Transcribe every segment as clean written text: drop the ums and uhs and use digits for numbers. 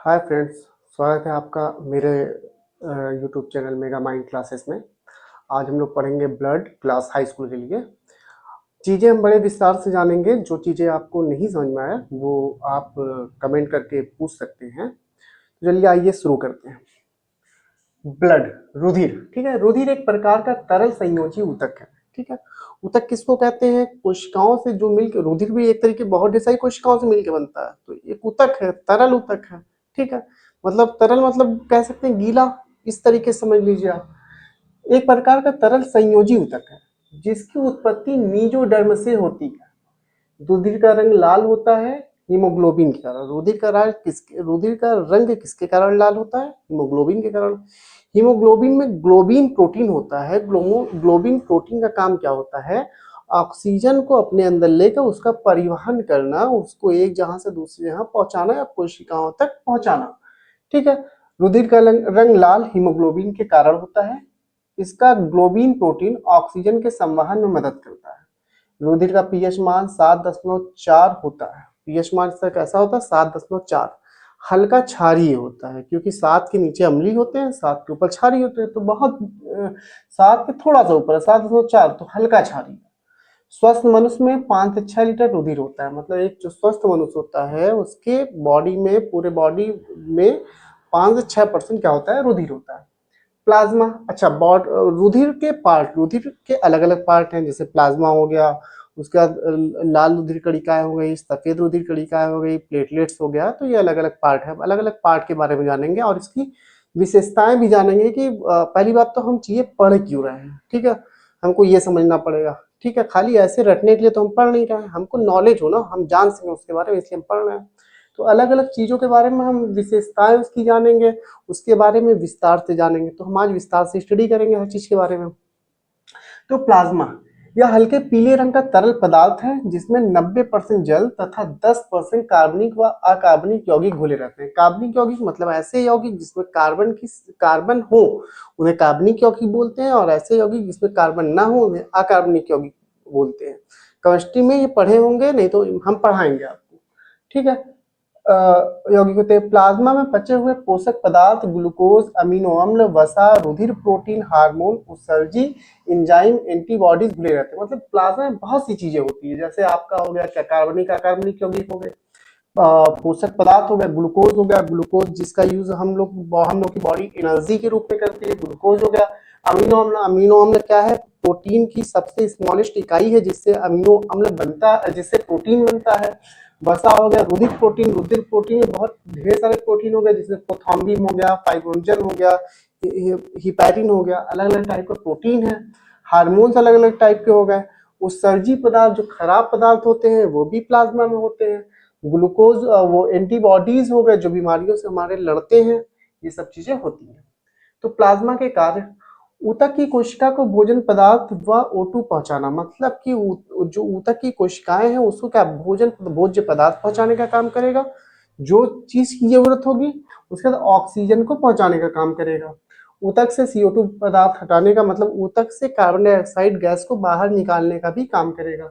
Hi friends, स्वागत है आपका मेरे YouTube channel mega mind classes में। आज हम लोग पढ़ेंगे ब्लड क्लास हाई स्कूल के लिए। चीज़ें हम बड़े विस्तार से जानेंगे। जो चीज़ें आपको नहीं समझ में आया वो आप कमेंट करके पूछ सकते हैं। तो चलिए आइए शुरू करते हैं। ब्लड, रुधिर। ठीक है, रुधिर एक प्रकार का तरल संयोजी ऊतक है। ठीक है, ऊतक किसको कहते हैं? कोशिकाओं से जो मिलकर, रुधिर भी एक तरीके बहुत ढेर सारी कोशिकाओं से मिलकर बनता है, तो एक ऊतक है, तरल ऊतक है। ठीक है, मतलब तरल मतलब कह सकते हैं गीला, इस तरीके से समझ लीजिए आप। एक प्रकार का तरल संयोजी ऊतक है जिसकी उत्पत्ति मीजोडर्म से होती है। रुधिर का रंग लाल होता है हीमोग्लोबिन के कारण। रुधिर का रंग किसके कारण लाल होता है? हीमोग्लोबिन के कारण। हीमोग्लोबिन में ग्लोबिन प्रोटीन होता है। ग्लोबिन प्रोटीन का काम क्या होता है? ऑक्सीजन को अपने अंदर लेकर उसका परिवहन करना, उसको एक जहां से दूसरी जगह पहुंचाना या कोशिकाओं तक पहुंचाना। ठीक है, रुधिर का रंग लाल हीमोग्लोबिन के कारण होता है। इसका ग्लोबिन प्रोटीन ऑक्सीजन के संवहन में मदद करता है। रुधिर का पीएच मान 7.4 होता है। पीएच मान इसका कैसा होता है? 7.4। हल्का क्षारीय होता है क्योंकि 7 के नीचे अम्लीय होते हैं, 7 के ऊपर क्षारीय होते हैं, तो बहुत 7 के थोड़ा सा ऊपर 7.4, तो हल्का क्षारीय। स्वस्थ मनुष्य में 5 से 6 लीटर रुधिर होता है। मतलब एक जो स्वस्थ मनुष्य होता है उसके बॉडी में, पूरे बॉडी में 5 से 6% क्या होता है? रुधिर होता है। प्लाज्मा, अच्छा, रुधिर के पार्ट, रुधिर के अलग अलग पार्ट हैं, जैसे प्लाज्मा हो गया, उसके बाद लाल रुधिर कणिकाएं हो गई, सफेद रुधिर कणिकाएं हो गई, प्लेटलेट्स हो गया। तो ये अलग अलग पार्ट है। अलग अलग पार्ट के बारे में जानेंगे और इसकी विशेषताएं भी जानेंगे कि पहली बात तो हम चीजें पढ़ क्यों रहे हैं। ठीक है, हमको ये समझना पड़ेगा। ठीक है, खाली ऐसे रटने के लिए तो हम पढ़ नहीं रहे हैं, हमको नॉलेज हो ना, हम जान सकें उसके बारे में, इसलिए हम पढ़ रहे हैं। तो अलग अलग चीजों के बारे में हम विशेषताएं उसकी जानेंगे, उसके बारे में विस्तार से जानेंगे। तो हम आज विस्तार से स्टडी करेंगे हर चीज के बारे में। तो प्लाज्मा, यह हल्के पीले रंग का तरल पदार्थ है जिसमें 90% जल तथा 10% कार्बनिक व अकार्बनिक यौगिक घुले रहते हैं। कार्बनिक यौगिक मतलब ऐसे यौगिक जिसमें कार्बन हो उन्हें कार्बनिक यौगिक बोलते हैं, और ऐसे यौगिक जिसमें कार्बन ना हो उन्हें अकार्बनिक यौगिक बोलते हैं। केमिस्ट्री में ये पढ़े होंगे, नहीं तो हम पढ़ाएंगे आपको। ठीक है, यौगिक होते हैं। प्लाज्मा में बचे हुए पोषक पदार्थ ग्लूकोज, अमीनो अम्ल, वसा, रुधिर, प्रोटीन, हार्मोन, उत्सर्जी, एंजाइम, एंटीबॉडीज घुले रहते हैं। मतलब प्लाज्मा में बहुत सी चीजें होती है, जैसे आपका हो गया क्या, कार्बनिक अकार्बनिक यौगिक हो गए, पोषक पदार्थ हो गया, ग्लूकोज हो गया, ग्लूकोज जिसका यूज हम लोग की बॉडी एनर्जी के रूप में करती है, ग्लूकोज हो गया। अमीनो अम्ल, अमीनो अम्ल क्या है? प्रोटीन की सबसे स्मॉलेस्ट इकाई है जिससे अमीनो अम्ल बनता है, जिससे प्रोटीन बनता है। वसा हो गया, रुधिर प्रोटीन में बहुत ढेर सारे प्रोटीन हो गए, जिसमें प्रोथॉम्बिन हो गया, फाइब्रोनजन हो गया, हिपैरिन हो गया, अलग अलग टाइप का प्रोटीन है। हार्मोन्स अलग अलग टाइप के हो गए। उत्सर्जी पदार्थ जो खराब पदार्थ होते हैं वो भी प्लाज्मा में होते हैं। ग्लूकोज, वो एंटीबॉडीज हो गए जो बीमारियों से हमारे लड़ते हैं, ये सब चीजें होती हैं। तो प्लाज्मा के कार्य, ऊतक की कोशिका को भोजन पदार्थ व O2 पहुंचाना। मतलब कि जो ऊतक की कोशिकाएं हैं उसको क्या, भोज्य पदार्थ पहुंचाने का काम करेगा। जो चीज की जरूरत होगी उसके बाद ऑक्सीजन को पहुंचाने का काम करेगा। ऊतक से CO2 पदार्थ हटाने का मतलब ऊतक से कार्बन डाइऑक्साइड गैस को बाहर निकालने का भी काम करेगा।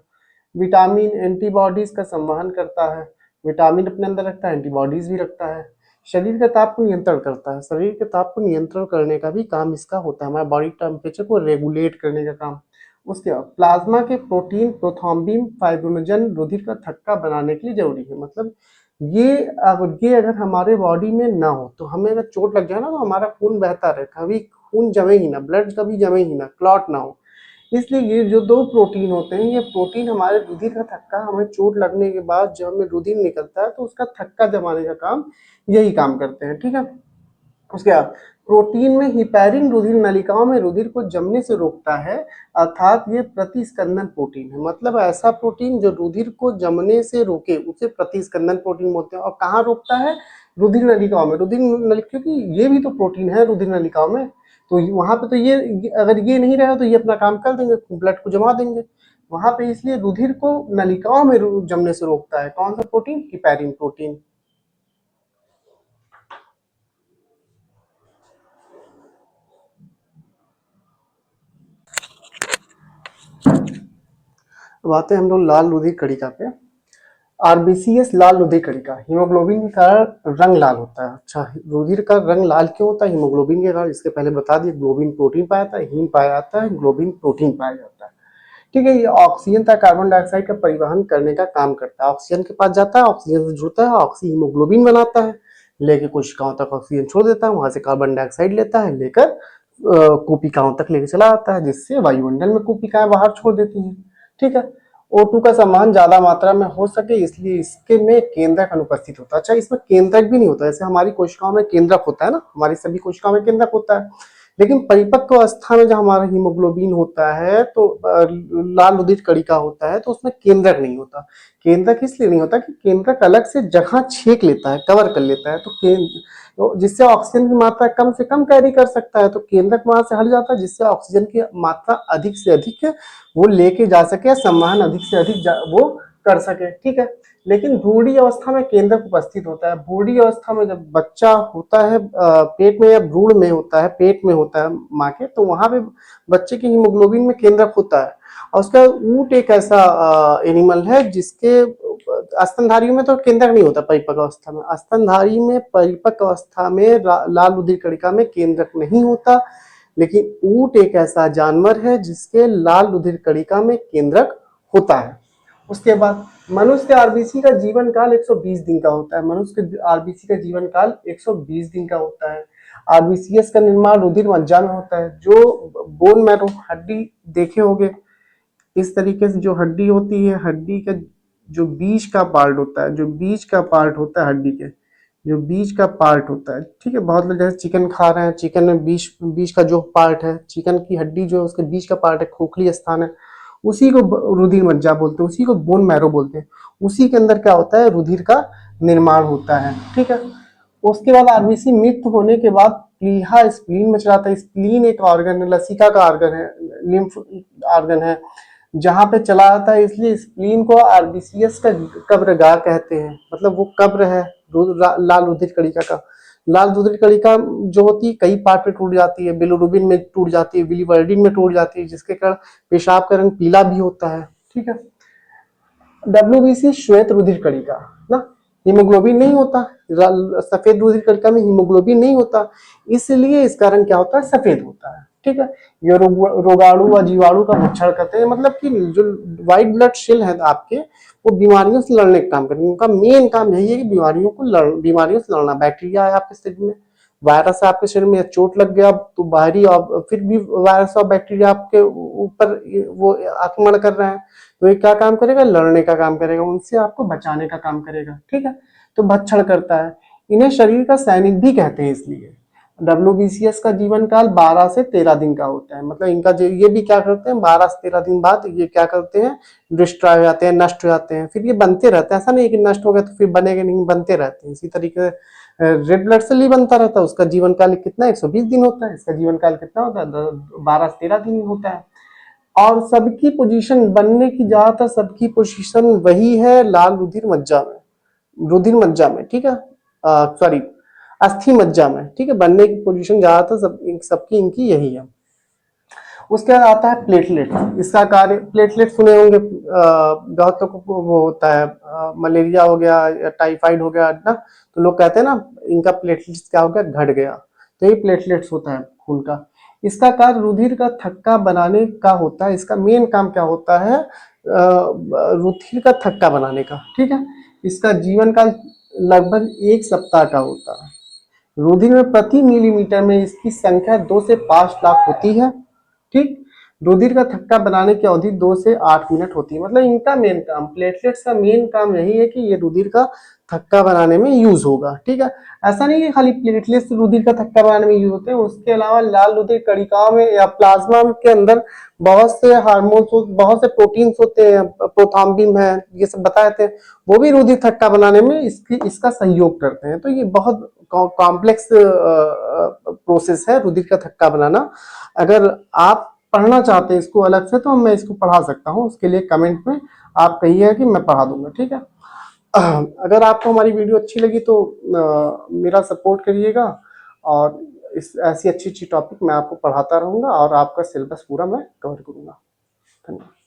विटामिन एंटीबॉडीज का संवहन करता है। विटामिन अपने अंदर रखता है, एंटीबॉडीज भी रखता है। शरीर के ताप को नियंत्रण करता है। शरीर के ताप को नियंत्रण करने का भी काम इसका होता है, हमारे बॉडी टेम्परेचर को रेगुलेट करने का काम। उसके बाद प्लाज्मा के प्रोटीन, प्रोथॉम्बिन, फाइब्रोनोजन रुधिर का थक्का बनाने के लिए जरूरी है। मतलब ये अगर हमारे बॉडी में ना हो तो हमें अगर चोट लग जाए ना, तो हमारा खून बहता रहे, कभी खून जमे ही ना, ब्लड कभी जमे ही ना, क्लॉट ना हो। इसलिए ये जो दो प्रोटीन होते हैं, ये प्रोटीन हमारे रुधिर का थक्का, हमें चोट लगने के बाद जब हमें रुधिर निकलता है तो उसका थक्का जमाने का काम यही काम करते हैं। ठीक है, उसके बाद प्रोटीन में हिपैरिन रुधिर नलिकाओं में रुधिर को जमने से रोकता है, अर्थात ये प्रतिस्कंदन प्रोटीन है। मतलब ऐसा प्रोटीन जो रुधिर को जमने से रोके उसे प्रतिस्कंदन प्रोटीन बोलते हैं। और कहाँ रोकता है? रुधिर नलिकाओं में। क्योंकि ये भी तो प्रोटीन है रुधिर नलिकाओं में, तो वहां पे तो ये अगर ये नहीं रहा तो ये अपना काम कर देंगे, ब्लड को जमा देंगे वहां पे। इसलिए रुधिर को नलिकाओं में जमने से रोकता है कौन सा प्रोटीन? Heparin protein. अब आते हैं हम लोग लाल रुधिर कणिका पे। आरबीसीएस लाल रुधिर कणिका, हीमोग्लोबिन के कारण रंग लाल होता है। अच्छा, रुधिर का रंग लाल क्यों होता है? हीमोग्लोबिन के कारण। इसके पहले बता दिए, ग्लोबिन प्रोटीन पाया जाता है, हीम पाया जाता है, ग्लोबिन प्रोटीन पाया जाता है। ठीक है, ये ऑक्सीजन तथा कार्बन डाइऑक्साइड का परिवहन करने का काम करता है। ऑक्सीजन के पास जाता है, ऑक्सीजन से जुड़ता है, ऑक्सी हीमोग्लोबिन बनाता है, लेके कोशिकाओं तक ऑक्सीजन छोड़ देता है, वहां से कार्बन डाइऑक्साइड लेता है, लेकर कोशिकाओं तक लेके चला जाता है, जिससे वायुमंडल में कोशिकाएं बाहर छोड़ देती हैं। ठीक है, O2 का सम्मान ज्यादा मात्रा में हो सके, इसलिए इसके में केंद्रक अनुपस्थित होता है। अच्छा, इसमें केंद्रक भी नहीं होता, जैसे हमारी कोशिकाओं में केंद्रक होता है ना, हमारी सभी कोशिकाओं में केंद्रक होता है, लेकिन परिपक्व अवस्था में जब हमारा हीमोग्लोबिन होता है तो लाल रुधिर कणिका होता है, तो उसमें केंद्रक नहीं होता। केंद्रक इसलिए नहीं होता कि केंद्रक अलग से जगह छेक लेता है, कवर कर लेता है, तो जिससे ऑक्सीजन की मात्रा कम से कम कैरी कर सकता है, तो केंद्रक वहां से हट जाता है, जिससे ऑक्सीजन की मात्रा अधिक से अधिक वो लेके जा सके, संवहन अधिक से अधिक वो कर सके। ठीक है, लेकिन भ्रूणी अवस्था में केंद्रक उपस्थित होता है। भ्रूणी अवस्था में जब बच्चा होता है पेट में या भ्रूण में होता है, पेट में होता है माँ के, तो वहां पे बच्चे के हीमोग्लोबिन में केंद्रक होता है। और उसका ऊंट एक ऐसा एनिमल है जिसके स्तनधारियों में तो केंद्रक नहीं होता परिपक्व अवस्था में। स्तनधारी में परिपक्व अवस्था में लाल रुधिर कणिका में केंद्रक नहीं होता, लेकिन ऊंट एक ऐसा जानवर है जिसके लाल रुधिर कणिका में केंद्रक होता है। उसके बाद मनुष्य के आरबीसी का जीवन काल 120 दिन का होता है। मनुष्य के आरबीसी का जीवन काल 120 दिन का होता है। आरबीसीएस का निर्माण रुधिर मज्जा में होता है। जो बोन मैरो हड्डी देखे होंगे, इस तरीके से जो हड्डी होती है, हड्डी का जो बीच का पार्ट होता है, जो बीच का पार्ट होता है हड्डी के, जो बीच का पार्ट होता है, ठीक है, बहुत लोग जैसे चिकन खा रहे हैं, चिकन में बीच बीच का जो पार्ट है, चिकन की हड्डी जो है उसके बीच का पार्ट है, खोखली स्थान है, उसी को रुधिर मज्जा बोलते हैं, उसी को बोन मैरो बोलते हैं। उसी के अंदर क्या होता है, रुधिर का निर्माण होता है। ठीक है, उसके बाद आरबीसी मृत्यु होने के बाद प्लीहा स्प्लीन में चला जाता है। स्प्लीन एक ऑर्गन है, लसिका का ऑर्गन है, लिम्फ ऑर्गन है, जहां पे चला जाता है, इसलिए स्प्लीन को आरबीसीएस का कब्रगाह कहते हैं। मतलब वो कब्र है लाल रुधिर कणिका का। लाल रुधिर कणिका जो होती है कई पार्ट में टूट जाती है, बिलिरुबिन में टूट जाती है, बिलिवर्डिन में टूट जाती है, जिसके कारण पेशाब का रंग पीला भी होता है। ठीक है, डब्ल्यूबीसी श्वेत रुधिर कणिका ना, हीमोग्लोबिन नहीं होता, सफेद रुधिर कणिका में हीमोग्लोबिन नहीं होता, इसलिए इसका रंग क्या होता है, सफेद होता है। ठीक है, ये रोगाणु व जीवाणु का भक्षण करते हैं, मतलब कि जो व्हाइट ब्लड सेल है आपके, वो बीमारियों से लड़ने का काम करते हैं। उनका मेन काम यही है कि बीमारियों से लड़ना। बैक्टीरिया है आपके शरीर में, वायरस है आपके शरीर में, चोट लग गया तो बाहरी, फिर भी वायरस और बैक्टीरिया आपके ऊपर वो आक्रमण कर रहे हैं, तो ये क्या काम करेगा, लड़ने का काम करेगा, उनसे आपको बचाने का काम करेगा। ठीक है, तो भक्षण करता है। इन्हें शरीर का सैनिक भी कहते हैं। इसलिए डब्ल्यूबीसीएस का जीवन काल 12 से 13 दिन का होता है। मतलब इनका ये भी क्या करते हैं, 12 से 13 दिन बाद ये क्या करते हैं, डिस्ट्रॉय हो जाते हैं, नष्ट हो जाते हैं। फिर ये बनते रहते हैं, ऐसा नहीं कि नष्ट हो गए तो फिर बनेंगे नहीं, बनते रहते हैं। इसी तरीके से रेड ब्लड सेल ही बनता रहता है, उसका जीवन काल कितना 120 दिन होता है, इसका जीवन काल कितना होता है, 12 से 13 दिन होता है। और सबकी पोजीशन बनने की, ज्यादातर सबकी पोजीशन वही है लाल रुधिर मज्जा में, रुधिर मज्जा में। ठीक है, सॉरी अस्थि मज्जा में। ठीक है, बनने की पोजीशन ज्यादातर सबकी इनकी यही है। उसके बाद आता है प्लेटलेट। इसका कार्य, प्लेटलेट सुने होंगे, बहुत लोगों को वो होता है मलेरिया हो गया या टाइफाइड हो गया ना, तो लोग कहते हैं ना इनका प्लेटलेट्स क्या हो गया, घट गया, तो ये प्लेटलेट्स होता है खून का। इसका कार्य रुधिर का थक्का बनाने का होता है। इसका मेन काम क्या होता है, रुधिर का थक्का बनाने का। ठीक है, इसका जीवन काल लगभग 1 सप्ताह का होता है। रुधिर में प्रति मिलीमीटर में इसकी संख्या 2 से 5 लाख होती है। ठीक, रुधिर का थक्का बनाने की अवधि 2 से 8 मिनट होती है। मतलब इनका मेन काम, प्लेटलेट्स का मेन काम यही है कि ये रुधिर का थक्का बनाने में यूज होगा। ठीक है, ऐसा नहीं है खाली प्लेटलेट्स रुधिर का थक्का बनाने में यूज होते हैं, उसके अलावा लाल रुधिर कणिकाओं में या प्लाज्मा के अंदर बहुत से हार्मोन्स, बहुत से प्रोटीन्स होते हैं, प्रोथ्राम्बिन है, ये सब बताए थे, वो भी रुधिर थक्का बनाने में इसका सहयोग करते हैं। तो ये बहुत कॉम्प्लेक्स प्रोसेस है रुधिर का थक्का बनाना। अगर आप पढ़ना चाहते हैं इसको अलग से, तो मैं इसको पढ़ा सकता हूँ, उसके लिए कमेंट में आप कहिए कि मैं पढ़ा दूंगा। ठीक है, अगर आपको हमारी वीडियो अच्छी लगी तो मेरा सपोर्ट करिएगा, और इस ऐसी अच्छी अच्छी टॉपिक मैं आपको पढ़ाता रहूंगा, और आपका सिलेबस पूरा मैं कवर करूंगा। धन्यवाद।